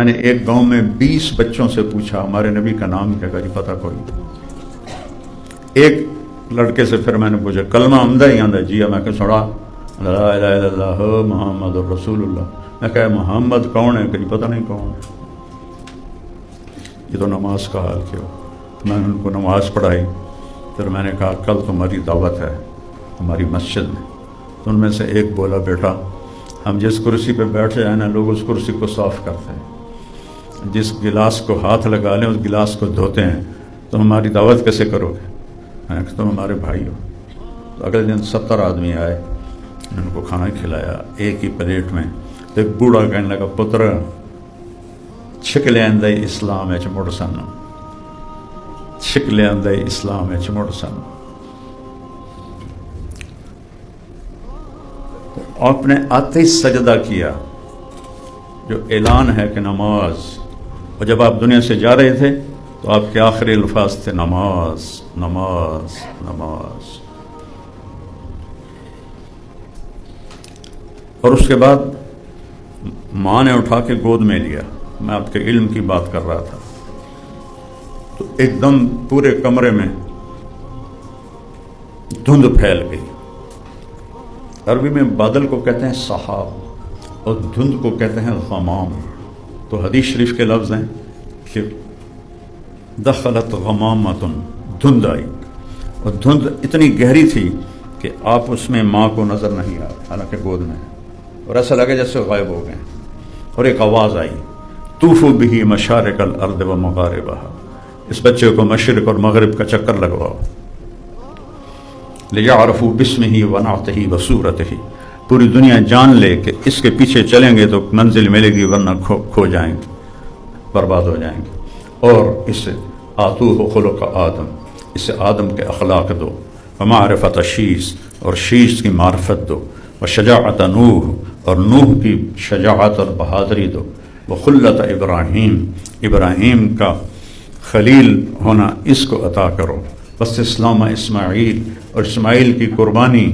میں نے ایک گاؤں میں 20 بچوں سے پوچھا ہمارے نبی کا نام کیا؟ جی پتہ کوئی؟ ایک لڑکے سے پھر میں نے پوچھا کلمہ آمدہ ہی آندہ؟ جی میں کہ سنا لا الہ الا اللہ محمد رسول اللہ۔ میں کہا محمد کون ہے؟ کہ جی پتہ نہیں کون ہے۔ یہ تو نماز کا حال کیا۔ میں نے ان کو نماز پڑھائی، پھر میں نے کہا کل تمہاری دعوت ہے ہماری مسجد میں۔ تو ان میں سے ایک بولا بیٹا ہم جس کرسی پہ بیٹھ جائیں نا لوگ اس کرسی کو صاف کرتے ہیں، جس گلاس کو ہاتھ لگا لیں اس گلاس کو دھوتے ہیں، تو ہماری دعوت کیسے کرو گے؟ میں نے کہا تم ہمارے بھائی ہو۔ تو اگلے دن 70 آدمی آئے، ان کو کھانا کھلایا ایک ہی پلیٹ میں۔ تو ایک بوڑھا کہنے لگا پتر چھک لیندے اسلام ہے مڑ سن، چھک لیندے اسلام ہے مڑ سن۔ آپ نے آتے ہی سجدہ کیا، جو اعلان ہے کہ نماز، اور جب آپ دنیا سے جا رہے تھے تو آپ کے آخری الفاظ تھے نماز نماز نماز۔ اور اس کے بعد ماں نے اٹھا کے گود میں لیا۔ میں آپ کے علم کی بات کر رہا تھا، تو ایک دم پورے کمرے میں دھند پھیل گئی۔ عربی میں بادل کو کہتے ہیں سحاب اور دھند کو کہتے ہیں غمام۔ تو حدیث شریف کے لفظ ہیں کہ دخلت غمامۃ، دھند آئی، اور دھند اتنی گہری تھی کہ آپ اس میں ماں کو نظر نہیں آ، حالانکہ گود میں ہے، اور ایسا لگے جیسے غائب ہو گئے۔ اور ایک آواز آئی طوفوا بہ مشارق الارض و مغاربہا، اس بچے کو مشرق اور مغرب کا چکر لگواؤ، لیعرفوا باسمہ ونعتہ وصورتہ، پوری دنیا جان لے کہ اس کے پیچھے چلیں گے تو منزل ملے گی ورنہ کھو جائیں گے، برباد ہو جائیں گے۔ اور اسے آتوہ خلق آدم، اسے آدم کے اخلاق دو، ومعرفت شیس، اور شیس کی معرفت دو، وشجاعت نوح، اور نوح کی شجاعت اور بہادری دو، وخلت ابراہیم، ابراہیم کا خلیل ہونا اس کو عطا کرو، بس اسلام اسماعیل، اور اسماعیل کی قربانی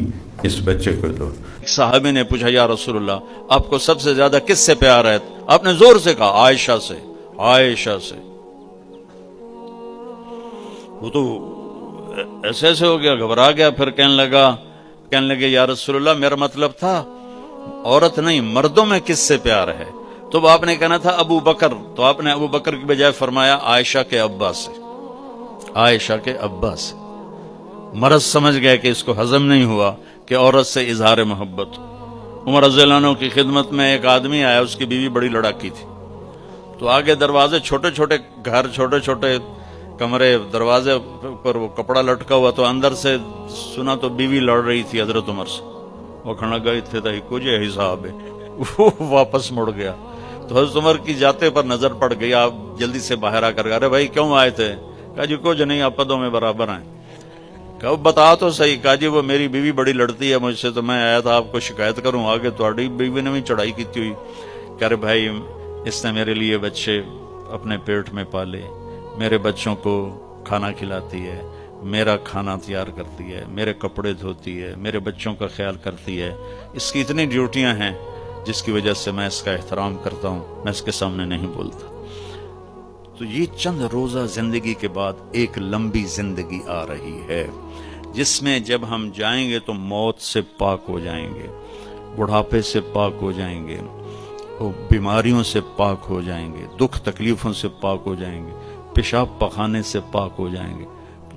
اس بچے کو دو۔ صحابی نے پوچھا یا رسول اللہ آپ کو سب سے زیادہ کس سے پیار ہے؟ آپ نے زور سے کہا عائشہ سے، عائشہ سے۔ وہ تو ایسے ایسے ہو گیا، گھبرا گیا، پھر کہنے لگے یا رسول اللہ میرا مطلب تھا عورت نہیں مردوں میں کس سے پیار ہے؟ تو آپ نے کہنا تھا ابو بکر، تو آپ نے ابو بکر کی بجائے فرمایا عائشہ کے ابا سے، عائشہ کے ابا سے۔ مرض سمجھ گئے کہ اس کو ہضم نہیں ہوا کہ عورت سے اظہار محبت۔ عمر رضی اللہ عنہ کی خدمت میں ایک آدمی آیا، اس کی بیوی بڑی لڑاکی تھی، تو آگے دروازے چھوٹے چھوٹے گھر، چھوٹے چھوٹے کمرے، دروازے پر وہ کپڑا لٹکا ہوا، تو اندر سے سنا تو بیوی لڑ رہی تھی حضرت عمر سے۔ وہ کھڑا گئے تھے تو کچھ حساب ہے، وہ واپس مڑ گیا۔ تو حضرت عمر کی جاتے پر نظر پڑ گئی، آپ جلدی سے باہر آ کر ارے بھائی کیوں آئے تھے؟ کہا جی کچھ نہیں، آپ پدوں میں برابر ہیں۔ کہا بتا تو صحیح۔ کہا جی وہ میری بیوی بڑی لڑتی ہے مجھ سے، تو میں آیا تھا آپ کو شکایت کروں، آگے تہاڈی بیوی نے بھی چڑھائی کی ہوئی۔ کہہ رہے بھائی اس نے میرے لیے بچے اپنے پیٹ میں پالے، میرے بچوں کو کھانا کھلاتی ہے، میرا کھانا تیار کرتی ہے، میرے کپڑے دھوتی ہے، میرے بچوں کا خیال کرتی ہے، اس کی اتنی ڈیوٹیاں ہیں جس کی وجہ سے میں اس کا احترام کرتا ہوں، میں اس کے سامنے نہیں بولتا۔ تو یہ چند روزہ زندگی کے بعد ایک لمبی زندگی آ رہی ہے، جس میں جب ہم جائیں گے تو موت سے پاک ہو جائیں گے، بڑھاپے سے پاک ہو جائیں گے، بیماریوں سے پاک ہو جائیں گے، دکھ تکلیفوں سے پاک ہو جائیں گے، پیشاب پخانے سے پاک ہو جائیں گے۔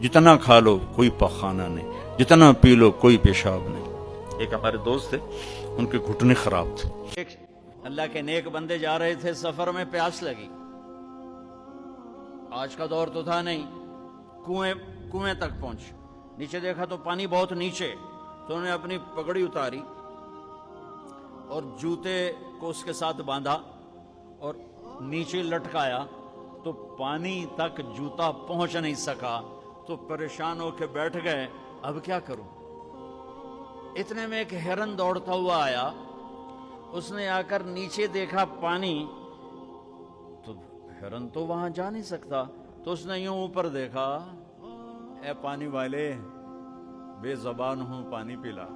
جتنا کھا لو کوئی پخانہ نہیں، جتنا پی لو کوئی پیشاب نہیں۔ ایک ہمارے دوست تھے، ان کے گھٹنے خراب تھے، اللہ کے نیک بندے جا رہے تھے سفر میں، پیاس لگی، آج کا دور تو تھا نہیں، کنویں تک پہنچ، نیچے دیکھا تو پانی بہت نیچے، تو انہوں نے اپنی پگڑی اتاری اور جوتے کو اس کے ساتھ باندھا اور نیچے لٹکایا، تو پانی تک جوتا پہنچ نہیں سکا، تو پریشان ہو کے بیٹھ گئے اب کیا کروں۔ اتنے میں ایک ہرن دوڑتا ہوا آیا، اس نے آ کر نیچے دیکھا پانی، تو ہرن تو وہاں جا نہیں سکتا، تو اس نے یوں اوپر دیکھا، اے پانی والے بے زبان ہوں پانی پلا،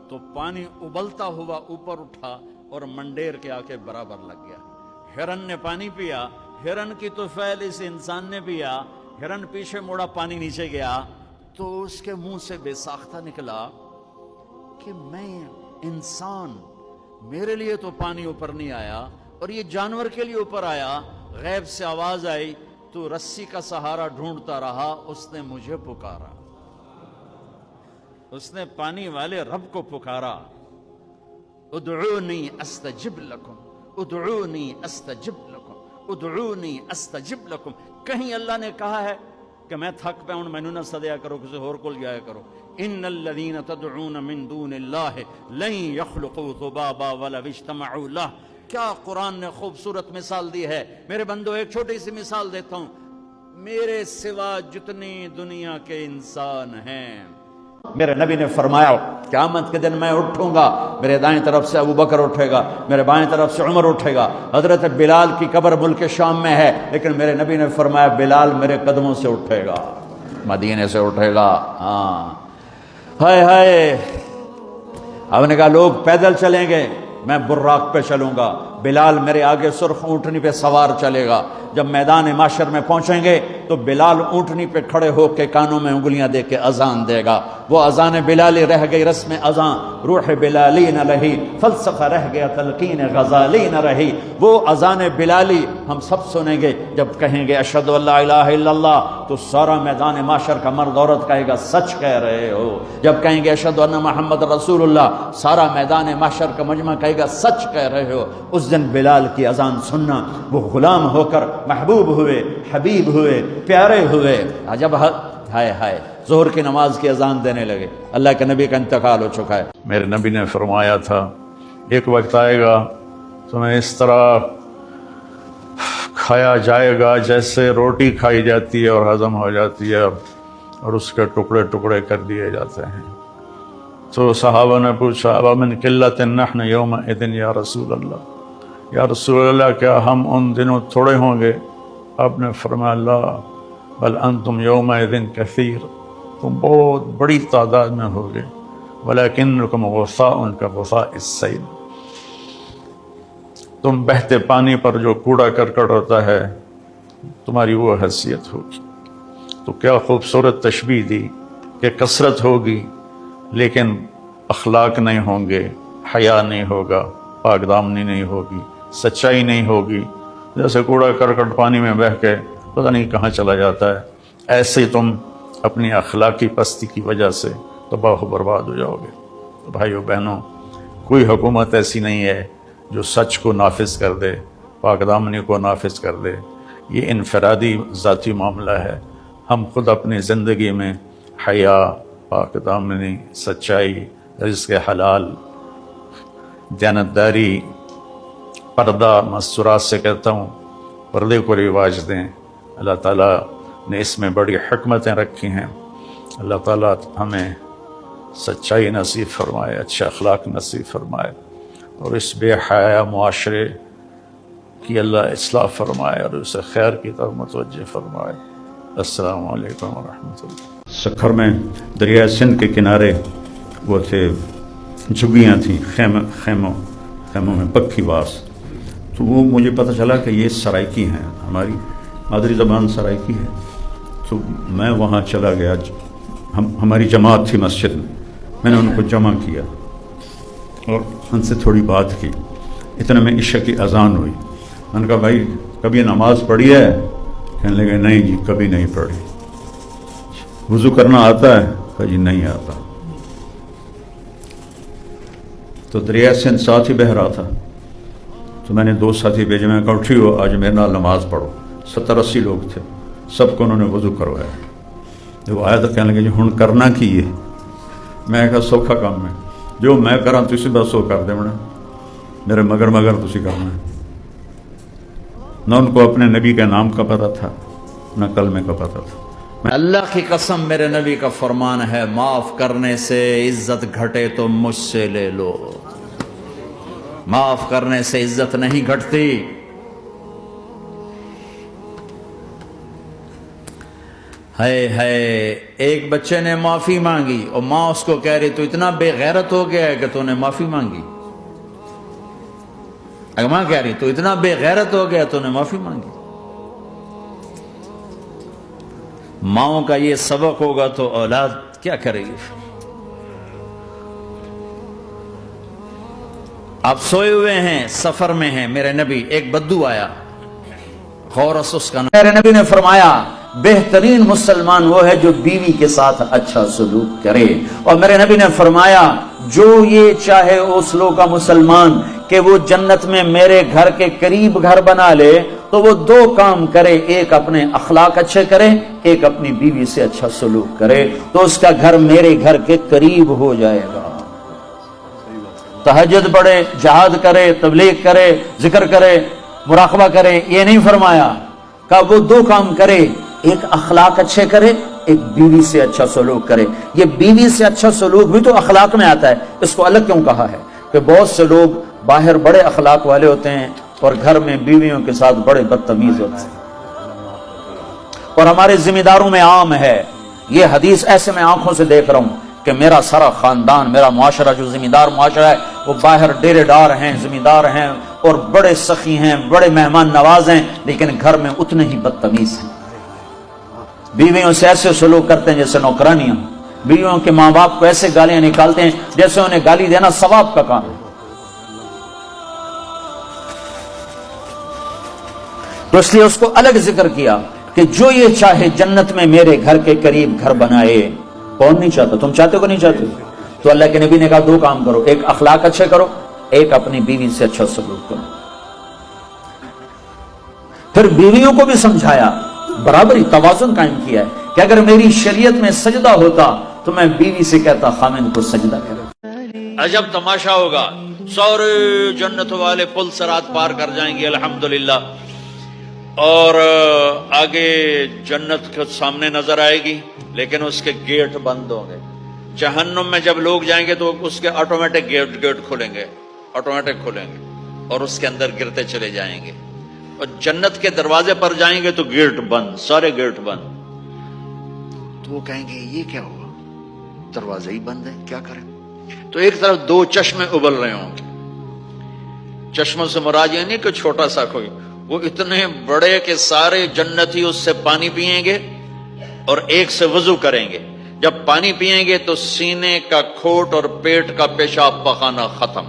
تو پانی ابلتا ہوا اوپر اٹھا اور منڈیر کے آ کے برابر لگ گیا۔ ہرن نے پانی پیا، ہرن کی طفیل اس انسان نے پیا، ہرن پیچھے موڑا، پانی نیچے گیا، تو اس کے منہ سے بے ساختہ نکلا کہ میں انسان، میرے لیے تو پانی اوپر نہیں آیا اور یہ جانور کے لیے اوپر آیا۔ غیب سے آواز آئی، تو رسی کا سہارا ڈھونڈتا رہا، اس نے مجھے پکارا، اس نے پانی والے رب کو پکارا، ادعونی استجب لکم، ادعونی استجب لکم، ادعونی استجب لکم۔ کہیں اللہ نے کہا ہے کہ میں تھک پہ ہوں، مینوں نہ سدیا کرو، کسی اور کو جایا کرو؟ ان الذین تدعون من دون اللہ لن یخلقوا ذبابا ولو اجتمعوا لہ۔ کیا قرآن نے خوبصورت مثال دی ہے۔ میرے بندو ایک چھوٹی سی مثال دیتا ہوں، میرے سوا جتنی دنیا کے انسان ہیں، میرے نبی نے فرمایا قیامت کے دن میں اٹھوں گا، میرے دائیں طرف سے ابو بکر اٹھے گا، میرے بائیں طرف سے عمر اٹھے گا۔ حضرت بلال کی قبر ملک شام میں ہے، لیکن میرے نبی نے فرمایا بلال میرے قدموں سے اٹھے گا، مدینے سے اٹھے گا۔ ہاں، ہائے ہائے، ہم نے کہا لوگ پیدل چلیں گے، میں براق پہ چلوں گا، بلال میرے آگے سرخ اونٹنی پہ سوار چلے گا۔ جب میدان معاشر میں پہنچیں گے تو بلال اونٹنی پہ کھڑے ہو کے کانوں میں انگلیاں دے کے اذان دے گا۔ وہ اذان بلالی رہ گئی رسم اذان، روح بلالی نہ رہی، فلسفہ رہ گیا تلقین غزالی نہ رہی۔ وہ اذان بلالی ہم سب سنیں گے جب کہیں گے اشہد ان لا الہ الا اللہ، تو سارا میدان معاشر کا مرد عورت کہے گا سچ کہہ رہے ہو۔ جب کہیں گے اشہد ان محمد رسول اللہ، سارا میدان معاشر کا مجمع کہے گا سچ کہہ رہے ہو۔ اس دن بلال کی اذان سننا، وہ غلام ہو کر محبوب ہوئے، حبیب ہوئے، پیارے ہوئے۔ جب ہائے ہائے ظہر کی نماز کی اذان دینے لگے، اللہ کے نبی کا انتقال ہو چکا ہے۔ میرے نبی نے فرمایا تھا ایک وقت آئے گا تمہیں اس طرح کھایا جائے گا جیسے روٹی کھائی جاتی ہے اور ہضم ہو جاتی ہے اور اس کے ٹکڑے ٹکڑے کر دیے جاتے ہیں۔ تو صحابہ نے پوچھا اب من قلت نحن یومئذ یا رسول اللہ، یا رسول اللہ کیا ہم ان دنوں تھوڑے ہوں گے؟ آپ نے فرمایا لا بل انتم یومئذ کثیر، تم بہت بڑی تعداد میں ہوگے، ولکنکم غثاء کغثاء السیل، تم بہتے پانی پر جو کوڑا کرکٹ ہوتا ہے تمہاری وہ حیثیت ہوگی۔ تو کیا خوبصورت تشبیہ دی کہ کثرت ہوگی لیکن اخلاق نہیں ہوں گے، حیا نہیں ہوگا، پاک دامنی نہیں ہوگی، سچائی نہیں ہوگی، جیسے کوڑا کرکٹ پانی میں بہہ کے پتہ نہیں کہاں چلا جاتا ہے، ایسے تم اپنی اخلاقی پستی کی وجہ سے تباہ و برباد ہو جاؤ گے۔ تو بھائیو بہنوں، کوئی حکومت ایسی نہیں ہے جو سچ کو نافذ کر دے، پاک دامنی کو نافذ کر دے، یہ انفرادی ذاتی معاملہ ہے۔ ہم خود اپنی زندگی میں حیا، پاک دامنی، سچائی، رزق حلال، دیانتداری، پردہ، مستورات سے کہتا ہوں پردے کو رواج دیں۔ اللہ تعالیٰ نے اس میں بڑی حکمتیں رکھی ہیں۔ اللہ تعالیٰ ہمیں سچائی نصیب فرمائے، اچھے اخلاق نصیب فرمائے، اور اس بے حیا معاشرے کی اللہ اصلاح فرمائے اور اسے خیر کی طرف متوجہ فرمائے۔ السلام علیکم ورحمۃ اللہ۔ سکھر میں دریائے سندھ کے کنارے وہ تھے، جھگیاں تھیں، خیموں میں پکی باس۔ تو وہ مجھے پتہ چلا کہ یہ سرائکی ہیں، ہماری مادری زبان سرائکی ہے۔ تو میں وہاں چلا گیا، ہماری جماعت تھی مسجد میں نے ان کو جمع کیا اور ان سے تھوڑی بات کی۔ اتنے میں عشاء کی اذان ہوئی، میں نے کہا بھائی کبھی نماز پڑھی ہے؟ کہنے لگے نہیں جی کبھی نہیں پڑھی۔ وضو کرنا آتا ہے؟ کہا جی نہیں آتا۔ تو دریائے سندھ ساتھ ہی بہہ رہا تھا، تو میں نے 2 ساتھی بھیجے، میں کہا اٹھی ہو آج میرے نال نماز پڑھو۔ 70-80 لوگ تھے، سب کو انہوں نے وضو کروایا۔ جب آیا تو کہنے لگے جی ہن کرنا کی ہے؟ میں کہا سوکھا کام ہے، جو میں کراں تسی بس وہ کر دینا، میرے مگر تسی کرنا ہے۔ نہ ان کو اپنے نبی کے نام کا پتہ تھا، نہ کلمے کا پتہ تھا۔ اللہ کی قسم میرے نبی کا فرمان ہے، معاف کرنے سے عزت گھٹے تو مجھ سے لے لو، معاف کرنے سے عزت نہیں گھٹتی۔ ہے ایک بچے نے معافی مانگی اور ماں اس کو کہہ رہی تو اتنا بے غیرت ہو گیا ہے کہ تو نے معافی مانگی۔ ماں کہہ رہی تو اتنا بے غیرت ہو گیا تو نے معافی مانگی. ماؤں کا یہ سبق ہوگا تو اولاد کیا کرے گی؟ آپ سوئے ہوئے ہیں، سفر میں ہیں، میرے نبی ایک بدو آیا، خورس اس کا نام. میرے نبی نے فرمایا بہترین مسلمان وہ ہے جو بیوی کے ساتھ اچھا سلوک کرے. اور میرے نبی نے فرمایا جو یہ چاہے اس لوگ کا مسلمان کہ وہ جنت میں میرے گھر کے قریب گھر بنا لے تو وہ دو کام کرے، ایک اپنے اخلاق اچھے کرے، ایک اپنی بیوی سے اچھا سلوک کرے، تو اس کا گھر میرے گھر کے قریب ہو جائے گا. تہجد پڑھے، جہاد کرے، تبلیغ کرے، ذکر کرے، مراقبہ کرے، یہ نہیں فرمایا. کہ وہ دو کام کرے، ایک اخلاق اچھے کرے، ایک بیوی سے اچھا سلوک کرے. یہ بیوی سے اچھا سلوک بھی تو اخلاق میں آتا ہے، اس کو الگ کیوں کہا ہے؟ کہ بہت سے لوگ باہر بڑے اخلاق والے ہوتے ہیں اور گھر میں بیویوں کے ساتھ بڑے بدتمیز ہوتے ہیں. اور ہمارے ذمہ داروں میں عام ہے یہ حدیث، ایسے میں آنکھوں سے دیکھ رہا ہوں کہ میرا سارا خاندان، میرا معاشرہ جو ذمہ دار معاشرہ ہے، وہ باہر ڈیرے دار ہیں، ذمہ دار ہیں اور بڑے سخی ہیں، بڑے مہمان نواز ہیں، لیکن گھر میں اتنے ہی بدتمیز ہیں. بیویوں سے ایسے سلوک کرتے ہیں جیسے نوکرانیاں. بیویوں کے ماں باپ کو ایسے گالیاں نکالتے ہیں جیسے انہیں گالی دینا ثواب کا کام ہے. تو اس لیے اس کو الگ ذکر کیا کہ جو یہ چاہے جنت میں میرے گھر کے قریب گھر بنائے. کون نہیں چاہتا؟ تم چاہتے ہو کہ نہیں چاہتے؟ تو اللہ کے نبی نے کہا دو کام کرو، ایک اخلاق اچھے کرو، ایک اپنی بیوی سے اچھا سلوک کرو. پھر بیویوں کو بھی سمجھایا، برابری توازن قائم کیا ہے کہ اگر میری شریعت میں سجدہ ہوتا تو میں بیوی سے کہتا خامن کو سجدہ کرے. عجب تماشا ہوگا، سارے جنت والے پل صراط پار کر جائیں گے الحمدللہ، اور آگے جنت کے سامنے نظر آئے گی لیکن اس کے گیٹ بند ہوں گے. جہنم میں جب لوگ جائیں گے تو اس کے آٹومیٹک گیٹ کھلیں گے، آٹومیٹک کھلیں گے اور اس کے اندر گرتے چلے جائیں گے. اور جنت کے دروازے پر جائیں گے تو گیٹ بند، سارے گیٹ بند. تو وہ کہیں گے یہ کیا ہوا، دروازے ہی بند ہے، کیا کریں؟ تو ایک طرف دو چشمے ابل رہے ہوں گے. چشموں سے مراد یہ نہیں کہ چھوٹا سا کوئی، وہ اتنے بڑے کہ سارے جنتی اس سے پانی پیئیں گے اور ایک سے وضو کریں گے. جب پانی پیئیں گے تو سینے کا کھوٹ اور پیٹ کا پیشاب پخانا ختم،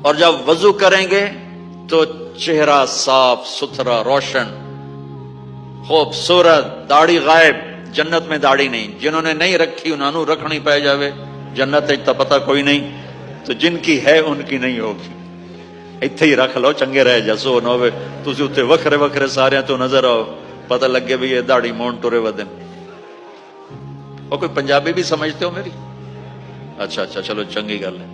اور جب وضو کریں گے تو چہرہ صاف ستھرا روشن خوبصورت، داڑھی غائب. جنت میں داڑھی نہیں، جنہوں نے نہیں رکھی انہوں نے رکھنی پہ جاوے. جنت تا پتہ کوئی نہیں، تو جن کی ہے ان کی نہیں ہوگی. اتھے ہی رکھ لو، چنگے رہ جا سو نہ ہوئے تسی اتنے وکھرے وکھرے سارے تو نظر آؤ، پتہ لگے بھی یہ داڑھی مون ٹرے ودن. اور کوئی پنجابی بھی سمجھتے ہو میری؟ اچھا چلو چنگی گل ہے.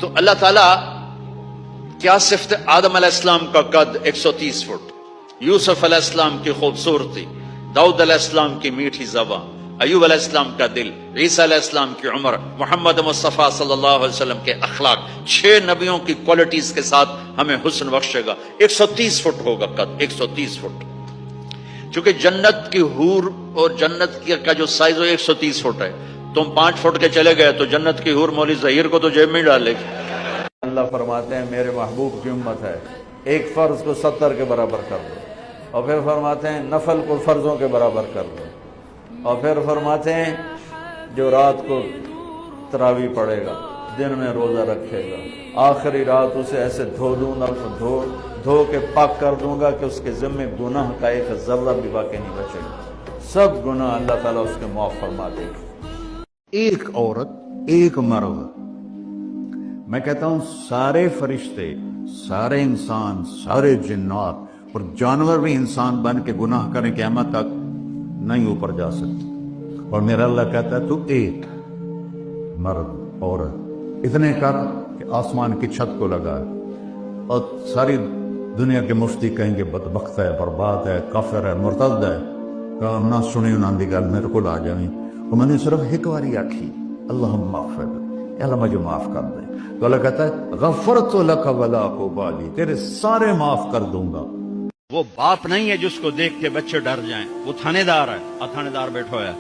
تو اللہ تعالیٰ کیا صفت، آدم علیہ السلام کا قد 130 فٹ، یوسف علیہ السلام کی خوبصورتی، داؤد علیہ السلام کی میٹھی زبان، ایوب علیہ السلام کا دل، عیسیٰ علیہ السلام کی عمر، محمد مصطفیٰ صلی اللہ علیہ وسلم کے اخلاق، 6 نبیوں کی کوالٹیز کے ساتھ ہمیں حسن بخشے گا. 130 فٹ ہوگا قد، 130 فٹ. چونکہ جنت کی حور اور جنت کا جو سائز ہے 130 فٹ ہے. تم 5 فٹ کے چلے گئے تو جنت کی حور مولی ظہیر کو تو جیب میں ڈالے گی. اللہ فرماتے ہیں میرے محبوب کی امت ہے، ایک فرض کو 70 کے برابر کر دو. اور پھر فرماتے ہیں نفل کو فرضوں کے برابر کر دو. اور پھر فرماتے ہیں جو رات کو تراویح پڑھے گا، دن میں روزہ رکھے گا، آخری رات اسے ایسے دھو دوں گا، دھو کے پاک کر دوں گا کہ اس کے ذمے گناہ کا ایک ذرہ بھی باقی نہیں بچے گا. سب گناہ اللہ تعالیٰ اس کے معاف فرما دے گا. ایک عورت، ایک مرد، میں کہتا ہوں سارے فرشتے، سارے انسان، سارے جنات اور جانور بھی انسان بن کے گناہ کریں قیامت تک نہیں اوپر جا سکتے. اور میرا اللہ کہتا ہے تو ایک مرد عورت اتنے کر کہ آسمان کی چھت کو لگا، اور ساری دنیا کے مفتی کہیں گے بدبخت ہے، برباد ہے، کافر ہے، مرتد ہے، کہ نہ سنی انہوں دی گل میرے کو آ جائیں. اور میں نے صرف ایک باری آکھی اللہم اغفر، اللہ مجھے معاف کر دے. تو اللہ کہتا ہے غفرت لک ولا ابالی، تیرے سارے معاف کر دوں گا. وہ باپ نہیں ہے جس کو دیکھ کے بچے ڈر جائیں، وہ تھانے دار ہے، تھانے دار بیٹھا ہے.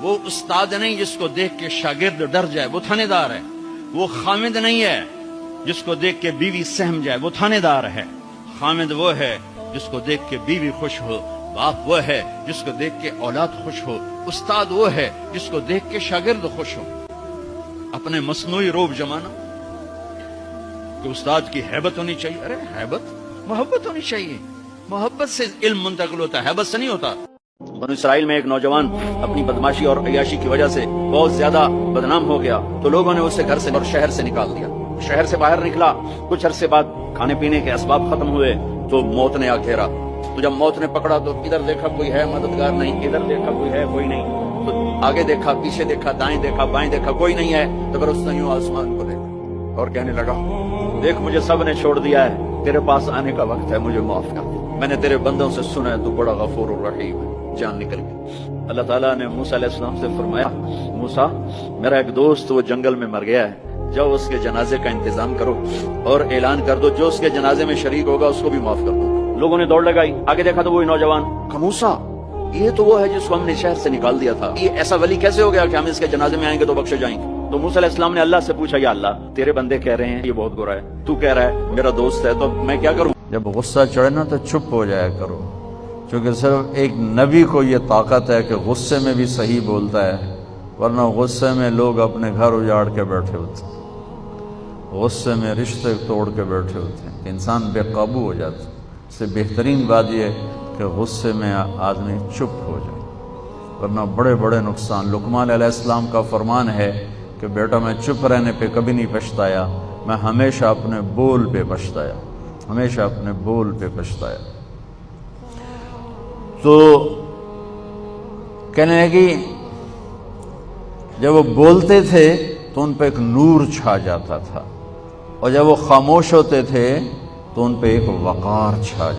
وہ استاد نہیں جس کو دیکھ کے شاگرد ڈر جائے، وہ تھانے دار ہے. وہ خامد نہیں ہے جس کو دیکھ کے بیوی سہم جائے، وہ تھانے دار ہے۔ خامد وہ ہے جس کو دیکھ کے بیوی خوش ہو، باپ وہ ہے جس کو دیکھ کے اولاد خوش ہو، استاد وہ ہے جس کو دیکھ کے شاگرد خوش ہو۔ اپنے مصنوعی روب جمانا کہ استاد کی ہیبت ہونی چاہیے، ارے ہیبت، محبت ہونی چاہیے، محبت سے علم منتقل ہوتا ہے، ہیبت سے نہیں ہوتا۔ بنو اسرائیل میں ایک نوجوان اپنی بدماشی اور عیاشی کی وجہ سے بہت زیادہ بدنام ہو گیا، تو لوگوں نے اسے گھر سے اور شہر سے نکال دیا۔ شہر سے باہر نکلا، کچھ عرصے بعد کھانے پینے کے اسباب ختم ہوئے تو موت نے آ گھیرا۔ تو جب موت نے پکڑا تو ادھر دیکھا کوئی ہے مددگار نہیں، ادھر دیکھا کوئی ہے کوئی نہیں، تو آگے دیکھا، پیچھے دیکھا، دائیں دیکھا، بائیں دیکھا، کوئی نہیں ہے۔ تو پھر اس نے یوں آسمان کو دیکھا اور کہنے لگا، دیکھ مجھے سب نے چھوڑ دیا ہے، تیرے پاس آنے کا وقت ہے، مجھے معاف کر دے، میں نے تیرے بندوں سے سنا ہے تو بڑا غفور الرحیم ہے۔ جان نکل گئی۔ اللہ تعالیٰ نے موسیٰ علیہ السلام سے فرمایا، موسیٰ میرا ایک دوست وہ جنگل میں مر گیا ہے، جاؤ اس کے جنازے کا انتظام کرو اور اعلان کر دو جو اس کے جنازے میں شریک ہوگا اس کو بھی معاف کر دو۔ لوگوں نے دوڑ لگائی، آگے دیکھا تو وہی نوجوان، موسیٰ یہ تو وہ ہے جس کو ہم نے شہر سے نکال دیا تھا، یہ ایسا ولی کیسے ہو گیا کہ ہم اس کے جنازے میں آئیں گے تو بخشے جائیں گے؟ تو موسیٰ علیہ السلام نے اللہ سے پوچھا، یا اللہ تیرے بندے کہہ رہے ہیں یہ بہت برا ہے، تو کہہ رہا ہے میرا دوست ہے، تو میں کیا کروں؟ جب غصہ چڑھے نا تو چپ ہو جایا کرو، کیونکہ صرف ایک نبی کو یہ طاقت ہے کہ غصے میں بھی صحیح بولتا ہے، ورنہ غصے میں لوگ اپنے گھر اجاڑ کے بیٹھے ہوتے ہیں، غصے میں رشتے توڑ کے بیٹھے ہوتے ہیں، کہ انسان بے قابو ہو جاتا ہے۔ اس سے بہترین بات یہ ہے کہ غصے میں آدمی چپ ہو جائے، ورنہ بڑے بڑے نقصان۔ لقمان علیہ السلام کا فرمان ہے کہ بیٹا میں چپ رہنے پہ کبھی نہیں پچھتایا، میں ہمیشہ اپنے بول پہ پچھتایا، ہمیشہ اپنے بول پہ پچھتایا۔ تو کہنے لگی جب وہ بولتے تھے تو ان پہ ایک نور چھا جاتا تھا، اور جب وہ خاموش ہوتے تھے تو ان پہ ایک وقار چھا جاتا تھا۔